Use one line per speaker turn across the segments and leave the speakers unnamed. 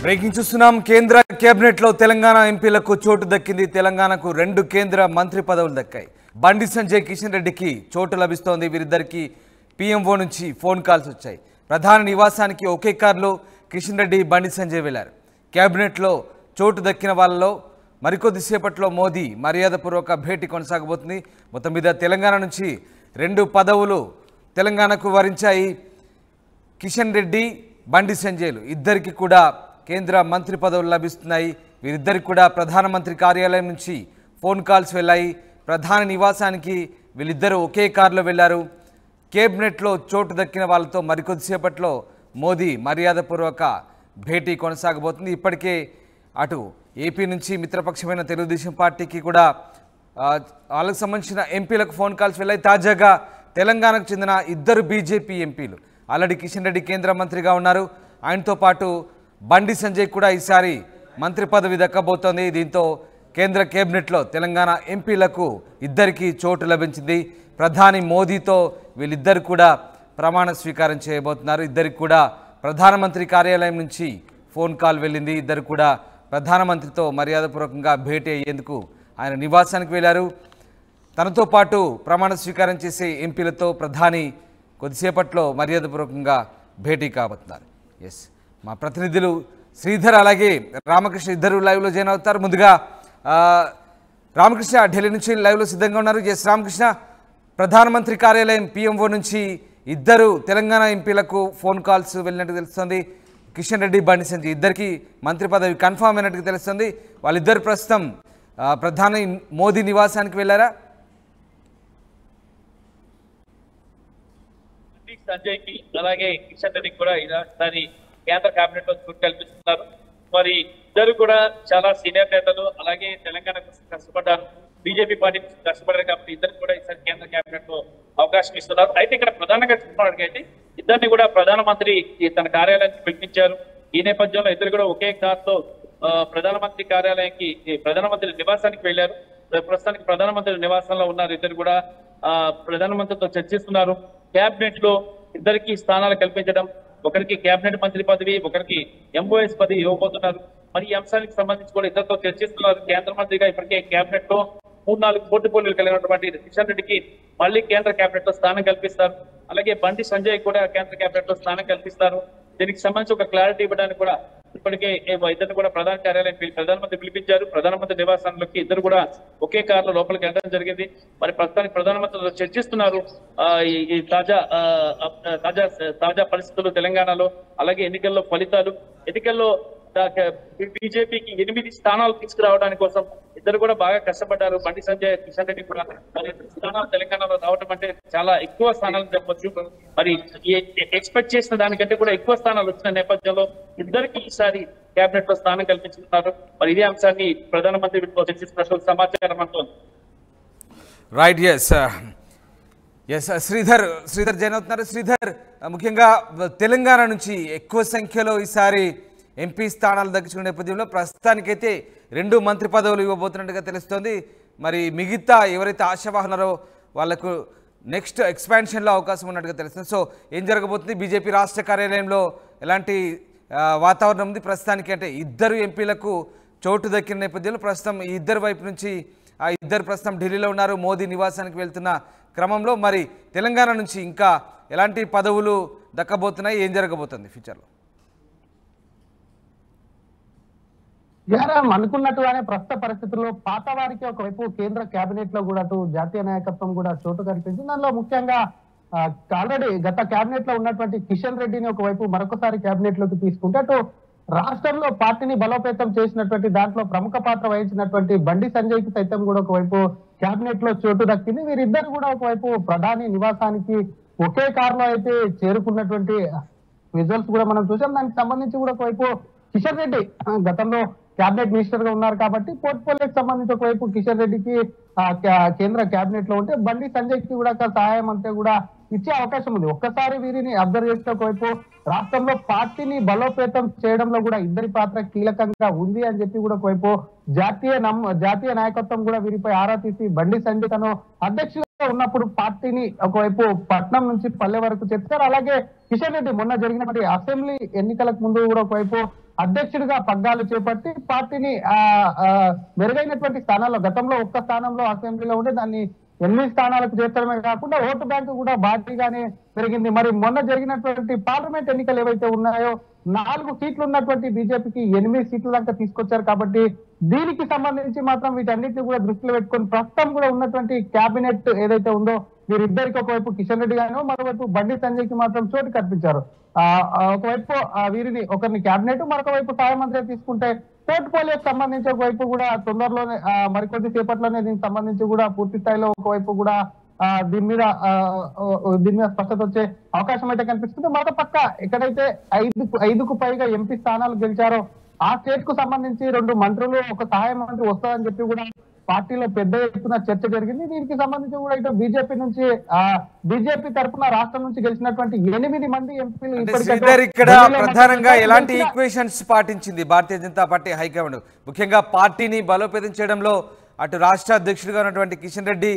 Breaking చూస్తున్నాం. కేంద్ర cabinet లో తెలంగాణ ఎంపీలకు చోటు దక్కింది. తెలంగాణకు 2 కేంద్ర మంత్రి పదవులు దక్కాయి. బండి సంజయ్, కిషన్ రెడ్డికి చోటు లభిస్తోంది. వీరిద్దరికి పీఎంఓ నుంచి ఫోన్ కాల్స్ వచ్చాయి. ప్రధాన నివాసానికి ఒకే కారులో కిషన్ రెడ్డి, బండి సంజయ్ వెళ్లారు. కేబినెట్ లో చోటు దక్కిన వాళ్ళలో మరికొద్దిసేపట్లో మోదీ మర్యాదపూర్వక భేటీ కొనసాగబోతుంది. మొత్తం మీద తెలంగాణ నుంచి 2 పదవులు తెలంగాణకు వరించాయి. కిషన్ రెడ్డి, బండి సంజయ్లు ఇద్దరికి కూడా కేంద్ర మంత్రి పదవులు లభిస్తున్నాయి. వీరిద్దరికి కూడా ప్రధానమంత్రి కార్యాలయం నుంచి ఫోన్ కాల్స్ వెళ్ళాయి. ప్రధాన నివాసానికి వీళ్ళిద్దరూ ఒకే కారులో వెళ్లారు. కేబినెట్లో చోటు దక్కిన వాళ్ళతో మరికొద్దిసేపట్లో మోదీ మర్యాదపూర్వక భేటీ కొనసాగబోతుంది. ఇప్పటికే అటు ఏపీ నుంచి మిత్రపక్షమైన తెలుగుదేశం పార్టీకి కూడా వాళ్ళకు సంబంధించిన ఎంపీలకు ఫోన్ కాల్స్ వెళ్ళాయి. తాజాగా తెలంగాణకు చెందిన 2 బీజేపీ ఎంపీలు ఆల్రెడీ కిషన్ రెడ్డి కేంద్ర మంత్రిగా ఉన్నారు. ఆయనతో పాటు బండి సంజయ్ కూడా ఈసారి మంత్రి పదవి దక్కబోతోంది. దీంతో కేంద్ర కేబినెట్లో తెలంగాణ ఎంపీలకు ఇద్దరికి చోటు లభించింది. ప్రధాని మోదీతో వీళ్ళిద్దరు కూడా ప్రమాణ స్వీకారం చేయబోతున్నారు. ఇద్దరికి కూడా ప్రధానమంత్రి కార్యాలయం నుంచి ఫోన్ కాల్ వెళ్ళింది. ఇద్దరు కూడా ప్రధానమంత్రితో మర్యాదపూర్వకంగా భేటీ అయ్యేందుకు ఆయన నివాసానికి వెళ్ళారు. తనతో పాటు ప్రమాణ స్వీకారం చేసే ఎంపీలతో ప్రధాని కొద్దిసేపట్లో మర్యాదపూర్వకంగా భేటీ కాబోతున్నారు. ఎస్, మా ప్రతినిధులు శ్రీధర్ అలాగే రామకృష్ణ ఇద్దరు లైవ్లో జాయిన్ అవుతారు. ముందుగా రామకృష్ణ ఢిల్లీ నుంచి లైవ్లో సిద్ధంగా ఉన్నారు. ఎస్ రామకృష్ణ, ప్రధానమంత్రి కార్యాలయం పీఎంఓ నుంచి 2 తెలంగాణ ఎంపీలకు ఫోన్ కాల్స్ వెళ్ళినట్టు తెలుస్తుంది. కిషన్ రెడ్డి, బండి సంజయ్ ఇద్దరికి మంత్రి పదవి కన్ఫామ్ అయినట్టుగా తెలుస్తుంది. వాళ్ళిద్దరు ప్రస్తుతం ప్రధాని మోదీ నివాసానికి వెళ్ళారా?
సంజయ్ కి అలాగే కిషన్ రెడ్డికి కూడా ఈసారి కేంద్ర కేబినెట్ లో చోటు కల్పిస్తున్నారు. మరి ఇద్దరు కూడా చాలా సీనియర్ నేతలు, అలాగే తెలంగాణ కోసం కష్టపడ్డారు, బీజేపీ పార్టీ కోసం కష్టపడ్డారు కాబట్టి ఇద్దరు కూడా ఈసారి కేంద్ర కేబినెట్ లో అవకాశం ఇస్తున్నారు. అయితే ఇక్కడ ప్రధానంగా చూసుకున్నట్లయితే ఇద్దరిని కూడా ప్రధానమంత్రి తన కార్యాలయానికి పిలిపించారు. ఈ నేపథ్యంలో ఇద్దరు కూడా ఒకే కార్తో ప్రధానమంత్రి కార్యాలయానికి, ప్రధానమంత్రి నివాసానికి వెళ్లారు. ప్రస్తుతానికి ప్రధానమంత్రి నివాసంలో ఉన్నారు. ఇద్దరు కూడా ప్రధానమంత్రితో చర్చిస్తున్నారు. కేబినెట్ లో ఇద్దరికి స్థానాలు కల్పించడం, ఒకరికి కేబినెట్ మంత్రి పదవి, ఒకరికి ఎంఓఎస్ పదవి ఇవ్వబోతున్నారు. మరి ఈ అంశానికి సంబంధించి కూడా ఇద్దరితో చర్చిస్తున్నారు. కేంద్ర మంత్రిగా ఇప్పటికే కేబినెట్ లో 3-4 పోర్టుఫోలియోలు కలిగినటువంటి కిషన్ రెడ్డికి మళ్ళీ కేంద్ర కేబినెట్ లో స్థానం కల్పిస్తారు. అలాగే బండి సంజయ్ కూడా కేంద్ర కేబినెట్ లో స్థానం కల్పిస్తారు. దీనికి సంబంధించి ఒక క్లారిటీ ఇవ్వడానికి కూడా ఇప్పటికే ఇద్దరు కూడా ప్రధాన కార్యాలయం ప్రధానమంత్రి పిలిపించారు. ప్రధానమంత్రి నివాసంలోకి ఇద్దరు కూడా ఒకే కారులో లోపలికి వెళ్ళడం జరిగింది. మరి ప్రస్తుతానికి ప్రధానమంత్రితో చర్చిస్తున్నారు. ఈ తాజా పరిస్థితులు తెలంగాణలో, అలాగే ఎన్నికల్లో ఫలితాలు, ఎన్నికల్లో బీజేపీకి 8 స్థానాలు తీసుకురావడానికి కోసం ఇద్దరు కూడా బాగా కష్టపడ్డారు. బండి సంజయ్, కిషన్ రెడ్డి కూడా మరి స్థానాలు తెలంగాణలో రావడం అంటే చాలా ఎక్కువ స్థానాలు చెప్పొచ్చు. మరి ఎక్స్పెక్ట్ చేసిన దానికంటే కూడా ఎక్కువ స్థానాలు వచ్చిన నేపథ్యంలో ఇద్దరికి ఈసారి కేబినెట్ లో స్థానం కల్పించుకున్నారు. మరి ఇదే అంశాన్ని ప్రధానమంత్రితో చర్చిస్తున్నట్లు సమాచారం అంటోంది.
రైట్, ఎస్ శ్రీధర్ జాయిన్ అవుతున్నారు. శ్రీధర్, ముఖ్యంగా తెలంగాణ నుంచి ఎక్కువ సంఖ్యలో ఈసారి ఎంపీ స్థానాలు దక్కించుకునే నేపథ్యంలో ప్రస్తుతానికైతే 2 మంత్రి పదవులు ఇవ్వబోతున్నట్టుగా తెలుస్తోంది. మరి మిగతా ఎవరైతే ఆశావాహనారో వాళ్లకు నెక్స్ట్ ఎక్స్పాన్షన్లో అవకాశం ఉన్నట్టుగా తెలుస్తుంది. సో ఏం జరగబోతుంది? బీజేపీ రాష్ట్ర కార్యాలయంలో ఎలాంటి వాతావరణం ఉంది ప్రస్తుతానికి? అంటే 2 ఎంపీలకు చోటు దక్కిన నేపథ్యంలో ప్రస్తుతం ఈ ఇద్దరు వైపు నుంచి ఆ ఇద్దరు ప్రస్తుతం ఢిల్లీలో ఉన్నారు. మోదీ నివాసానికి వెళ్తున్న క్రమంలో మరి తెలంగాణ నుంచి ఇంకా ఎలాంటి పదవులు దక్కబోతున్నాయి? ఏం జరగబోతుంది ఫ్యూచర్లో?
అనుకున్నట్టుగానే ప్రస్తుత పరిస్థితుల్లో పాత వారికి ఒకవైపు కేంద్ర కేబినెట్ లో కూడా అటు జాతీయ నాయకత్వం కూడా చోటు కల్పించింది. దానిలో ముఖ్యంగా ఆల్రెడీ గత కేబినెట్ లో ఉన్నటువంటి కిషన్ రెడ్డిని ఒకవైపు మరొకసారి కేబినెట్ లోకి తీసుకుంటే, అటు రాష్ట్రంలో పార్టీని బలోపేతం చేసినటువంటి దాంట్లో ప్రముఖ పాత్ర వహించినటువంటి బండి సంజయ్ కి సైతం కూడా ఒకవైపు కేబినెట్ లో చోటు దక్కింది. వీరిద్దరు కూడా ఒకవైపు ప్రధాని నివాసానికి ఒకే కారులో అయితే చేరుకున్నటువంటి రిజల్ట్స్ కూడా మనం చూసాం. దానికి సంబంధించి కూడా ఒకవైపు కిషన్ రెడ్డి గతంలో క్యాబినెట్ మినిస్టర్ గా ఉన్నారు కాబట్టి పోర్ట్ఫోలియోకి సంబంధించి ఒకవైపు కిషన్ రెడ్డికి కేంద్ర కేబినెట్ లో ఉంటే, బండి సంజయ్ కి కూడా సహాయం అంతా కూడా ఇచ్చే అవకాశం ఉంది. ఒక్కసారి వీరిని అబ్జర్వ్ చేస్తే ఒకవైపు రాష్ట్రంలో పార్టీని బలోపేతం చేయడంలో కూడా ఇద్దరి పాత్ర కీలకంగా ఉంది అని చెప్పి కూడా ఒకవైపు జాతీయ నాయకత్వం కూడా వీరిపై ఆరా తీసి బండి సంజయ్ తను అధ్యక్షుడు ఉన్నప్పుడు పార్టీని ఒకవైపు పట్నం నుంచి పల్లె వరకు చెప్తారు. అలాగే కిషన్ రెడ్డి మొన్న జరిగినటువంటి అసెంబ్లీ ఎన్నికలకు ముందు కూడా ఒకవైపు అధ్యక్షుడిగా పగ్గాలు చేపట్టి పార్టీని మెరుగైనటువంటి స్థానాల్లో గతంలో ఒక్క స్థానంలో అసెంబ్లీలో ఉంటే దాన్ని 8 స్థానాలకు చేర్చడమే కాకుండా ఓటు బ్యాంకు కూడా భారీగానే పెరిగింది. మరి మొన్న జరిగినటువంటి పార్లమెంట్ ఎన్నికలు ఏవైతే ఉన్నాయో 4 సీట్లు ఉన్నటువంటి బీజేపీకి 8 సీట్ల దాకా తీసుకొచ్చారు. కాబట్టి దీనికి సంబంధించి మాత్రం వీటన్నిటిని కూడా దృష్టిలో పెట్టుకొని ప్రస్తుతం కూడా ఉన్నటువంటి కేబినెట్ ఏదైతే ఉందో వీరిద్దరికి ఒకవైపు కిషన్ రెడ్డి గాను మరోవైపు బండి సంజయ్ కి మాత్రం చోటు కల్పించారు. ఒకవైపు వీరిని ఒకరిని కేబినెట్ మరొక వైపు సహాయ మంత్రి తీసుకుంటే పోర్ట్ఫోలియోకి సంబంధించి ఒకవైపు కూడా తొందరలోనే మరికొద్ది సేపట్లోనే దీనికి సంబంధించి కూడా పూర్తి స్థాయిలో ఒకవైపు కూడా దీని మీద స్పష్టత వచ్చే అవకాశం అయితే కనిపిస్తుంది. మరొక పక్క ఎక్కడైతే 5కు పైగా ఎంపీ స్థానాలు గెలిచారో ఆ స్టేట్ కు సంబంధించి 2 మంత్రులు ఒక సహాయ మంత్రి వస్తారని చెప్పి కూడా పార్టీలో పెద్ద ఎత్తున చర్చ జరిగింది. దీనికి సంబంధించి కూడా ఇటు బీజేపీ నుంచి బీజేపీ తరఫున రాష్ట్రం నుంచి గెలిచినటువంటి 8 మంది ఎంపీలు
ఇక్కడ ప్రధానంగా ఎలాంటి equations పాటించింది Bharatiya Janata party high command, ముఖ్యంగా పార్టీని బలోపేతం చేయడంలో అటు రాష్ట్ర అధ్యక్షుడిగా ఉన్నటువంటి కిషన్ రెడ్డి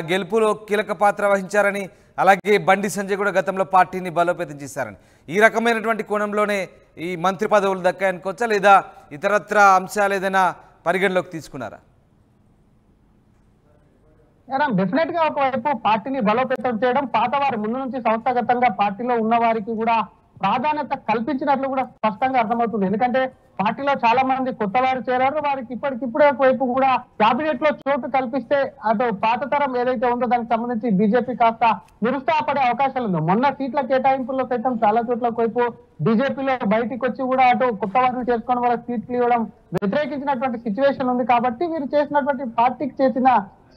గెలుపులో కీలక పాత్ర వహించారని, అలాగే బండి సంజయ్ కూడా గతంలో పార్టీని బలోపేతం చేశారని, ఈ రకమైనటువంటి కోణంలోనే ఈ మంత్రి పదవులు దక్కాయనుకోవచ్చా లేదా ఇతరత్ర అంశాలు ఏదైనా పరిగణలోకి తీసుకున్నారా?
డెఫినెట్ గా ఒకవైపు పార్టీని బలోపేతం చేయడం, పాత వారి ముందు నుంచి సంస్థాగతంగా పార్టీలో ఉన్న వారికి కూడా ప్రాధాన్యత కల్పించినట్లు కూడా స్పష్టంగా అర్థమవుతుంది. ఎందుకంటే పార్టీలో చాలా మంది కొత్త వారు చేరారు, వారికి ఇప్పటికిప్పుడే ఒకవైపు కూడా కేబినెట్ లో చోటు కల్పిస్తే అటు పాత తరం ఏదైతే ఉందో దానికి సంబంధించి బీజేపీ కాస్త నిరుత్సాహపడే అవకాశాలు ఉంది. మొన్న సీట్ల కేటాయింపుల్లో సైతం చాలా చోట్ల ఒకవైపు బీజేపీలో బయటికి వచ్చి కూడా అటు కొత్త వారిని చేసుకొని వాళ్ళకి సీట్లు ఇవ్వడం వ్యతిరేకించినటువంటి సిచ్యువేషన్ ఉంది. కాబట్టి వీరు చేసినటువంటి పార్టీకి చేసిన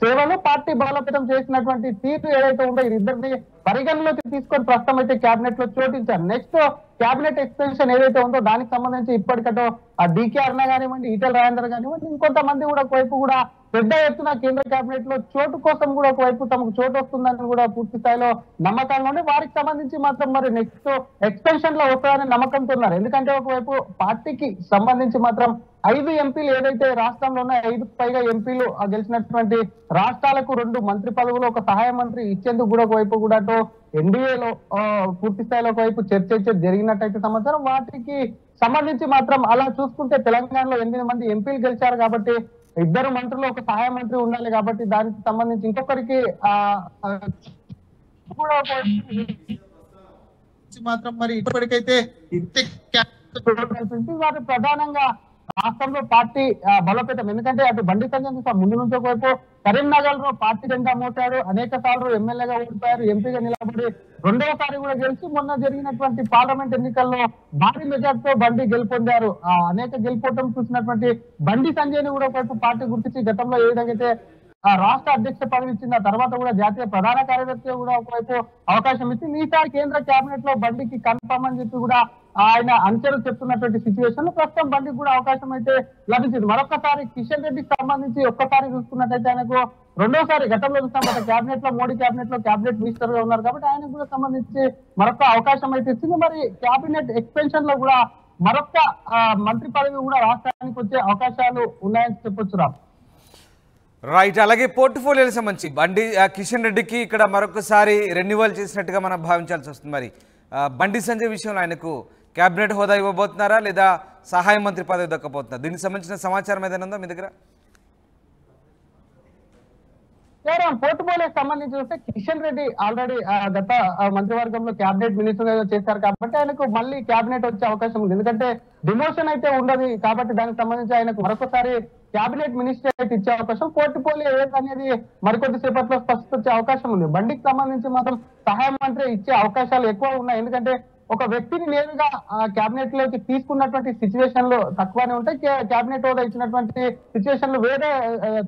సేవలు, పార్టీ బలోపేతం చేసినటువంటి తీర్పు ఏదైతే ఉందో వీరిద్దరిని పరిగణలోకి తీసుకొని ప్రస్తుతం అయితే కేబినెట్ లో చోటించారు. నెక్స్ట్ కేబినెట్ ఎక్స్టెన్షన్ ఏదైతే ఉందో దానికి సంబంధించి ఇప్పటికటో ఆ డీకే అరుణ కానివ్వండి, ఈటెల రాజేందర్ కానివ్వండి, ఇంకొంతమంది కూడా ఒకవైపు కూడా పెద్ద ఎత్తున కేంద్ర కేబినెట్ లో చోటు కోసం కూడా ఒకవైపు తమకు చోటు వస్తుందని కూడా పూర్తి స్థాయిలో నమ్మకంగా ఉండి వారికి సంబంధించి మాత్రం మరి నెక్స్ట్ ఎక్స్టెన్షన్ లో వస్తారని నమ్మకంతో ఉన్నారు. ఎందుకంటే ఒకవైపు పార్టీకి సంబంధించి మాత్రం 5 ఎంపీలు ఏదైతే రాష్ట్రంలో ఉన్నాయో 5కు పైగా ఎంపీలు గెలిచినటువంటి రాష్ట్రాలకు 2 మంత్రి పదవులు ఒక సహాయ మంత్రి ఇచ్చేందుకు కూడా ఒకవైపు కూడా ఎన్డీఏలో పూర్తి స్థాయిలో ఒకవైపు చర్చ జరిగినట్టయితే సమాచారం. వాటికి సంబంధించి మాత్రం అలా చూసుకుంటే తెలంగాణలో 8 మంది ఎంపీలు గెలిచారు కాబట్టి 2 మంత్రులు ఒక సహాయ మంత్రి ఉండాలి. కాబట్టి దానికి సంబంధించి ఇంకొకరికి మాత్రం మరి ఇప్పటికైతే వారు ప్రధానంగా రాష్ట్రంలో పార్టీ బలోపేతం. ఎందుకంటే అటు బండి సంజయ్ ముందు నుంచి ఒకవైపు కరీంనగర్ లో పార్టీ జెండా మోసాడు, అనేక సార్లు ఎమ్మెల్యేగా ఓడిపోయారు, ఎంపీగా నిలబడి 2వసారి కూడా గెలిచి మొన్న జరిగినటువంటి పార్లమెంట్ ఎన్నికల్లో భారీ మెజార్టీతో బండి గెలుపొందారు. అనేక గెలుపోవటం చూసినటువంటి బండి సంజయ్ ని కూడా ఒకవైపు పార్టీ గుర్తించి గతంలో ఏ విధంగా అయితే రాష్ట్ర అధ్యక్ష పదవి ఇచ్చింది, ఆ తర్వాత కూడా జాతీయ ప్రధాన కార్యదర్శి కూడా ఒకవైపు అవకాశం ఇచ్చింది. ఈసారి కేంద్ర కేబినెట్ లో బండికి కన్ఫర్మ్ అని చెప్పి కూడా ఆయన అంచనాలు చెప్తున్నటువంటి సిచ్యువేషన్ లో ప్రస్తుతం బండికి కూడా అవకాశం అయితే లభించింది. మరొకసారి కిషన్ రెడ్డికి సంబంధించి ఒక్కసారి చూసుకున్నట్టయితే ఆయనకు 2వసారి గతంలో చూస్తాం గత కేబినెట్ లో మోడీ కేబినెట్ లో కేబినెట్ మినిస్టర్ గా ఉన్నారు కాబట్టి ఆయనకు కూడా సంబంధించి మరొక అవకాశం అయితే ఇచ్చింది. మరి కేబినెట్ ఎక్స్టెన్షన్ లో కూడా మరొక మంత్రి పదవి కూడా రాష్ట్రానికి వచ్చే అవకాశాలు ఉన్నాయని చెప్పొచ్చు. రామ్
రైట్, అలాగే పోర్ట్ఫోలియోకి సంబంధించి బండి కిషన్ రెడ్డికి ఇక్కడ మరొకసారి రెన్యువల్ చేసినట్టుగా మనం భావించాల్సి వస్తుంది. మరి బండి సంజయ్ విషయంలో ఆయనకు కేబినెట్ హోదా ఇవ్వబోతున్నారా లేదా సహాయ మంత్రి పదవి దక్కబోతున్నారు? దీనికి సంబంధించిన సమాచారం ఏదైనా ఉందా మీ దగ్గర?
పోర్ట్ఫోలియోకి సంబంధించి చూస్తే కిషన్ రెడ్డి ఆల్రెడీ గత మంత్రివర్గంలో కేబినెట్ మినిస్టర్ గా చేశారు కాబట్టి ఆయనకు మళ్ళీ కేబినెట్ వచ్చే అవకాశం ఉంది. ఎందుకంటే డిమోషన్ అయితే ఉండదు కాబట్టి దానికి సంబంధించి ఆయనకు మరొకసారి కేబినెట్ మినిస్టర్ ఇచ్చే అవకాశం, పోర్ట్ఫోలియో అనేది మరికొద్ది సేపట్లో స్పష్టత వచ్చే అవకాశం ఉంది. బండికి సంబంధించి మాత్రం సహాయ మంత్రి ఇచ్చే అవకాశాలు ఎక్కువ ఉన్నాయి. ఎందుకంటే ఒక వ్యక్తిని నేరుగా కేబినెట్ లోకి తీసుకున్నటువంటి సిచ్యువేషన్ లో తక్కువనే ఉంటాయి, కేబినెట్ హోదా ఇచ్చినటువంటి సిచ్యువేషన్ లో వేరే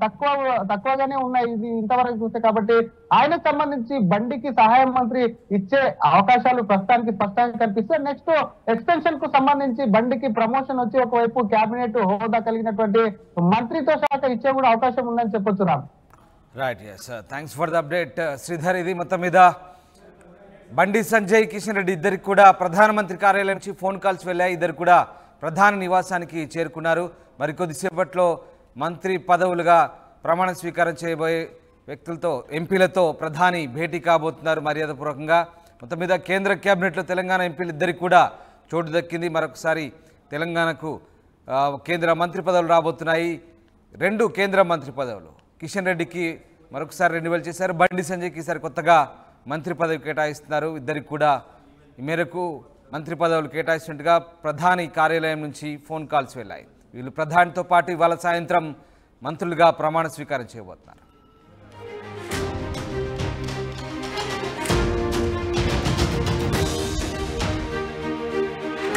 తక్కువగానే ఉన్నాయి ఇది ఇంతవరకు చూస్తే. కాబట్టి ఆయనకు సంబంధించి బండికి సహాయ మంత్రి ఇచ్చే అవకాశాలు ప్రస్తుతానికి స్పష్టంగా కనిపిస్తాయి. నెక్స్ట్ ఎక్స్టెన్షన్ కు సంబంధించి బండికి ప్రమోషన్ వచ్చి ఒకవైపు కేబినెట్ హోదా కలిగినటువంటి మంత్రిత్వ శాఖ ఇచ్చే కూడా అవకాశం ఉందని చెప్పొచ్చు. Ram
right, yes, thanks for the update Sridhar. ఇది మొత్తం మీద బండి సంజయ్, కిషన్ రెడ్డి ఇద్దరికి కూడా ప్రధానమంత్రి కార్యాలయం నుంచి ఫోన్ కాల్స్ వెళ్ళాయి. ఇద్దరు కూడా ప్రధాన నివాసానికి చేరుకున్నారు. మరికొద్దిసేపట్లో మంత్రి పదవులుగా ప్రమాణ స్వీకారం చేయబోయే వ్యక్తులతో, ఎంపీలతో ప్రధాని భేటీ కాబోతున్నారు మర్యాదపూర్వకంగా. మొత్తం మీద కేంద్ర కేబినెట్లో తెలంగాణ ఎంపీలు ఇద్దరికి కూడా చోటు దక్కింది. మరొకసారి తెలంగాణకు కేంద్ర మంత్రి పదవులు రాబోతున్నాయి. 2 కేంద్ర మంత్రి పదవులు. కిషన్ రెడ్డికి మరొకసారి రెన్యువల్ చేశారు. బండి సంజయ్కి ఈసారి కొత్తగా మంత్రి పదవి కేటాయిస్తున్నారు. ఇద్దరికి కూడా ఈ మేరకు మంత్రి పదవులు కేటాయిస్తున్నట్టుగా ప్రధాని కార్యాలయం నుంచి ఫోన్ కాల్స్ వెళ్ళాయి. వీళ్ళు ప్రధానితో పాటు ఇవాళ సాయంత్రం మంత్రులుగా ప్రమాణ స్వీకారం చేయబోతున్నారు.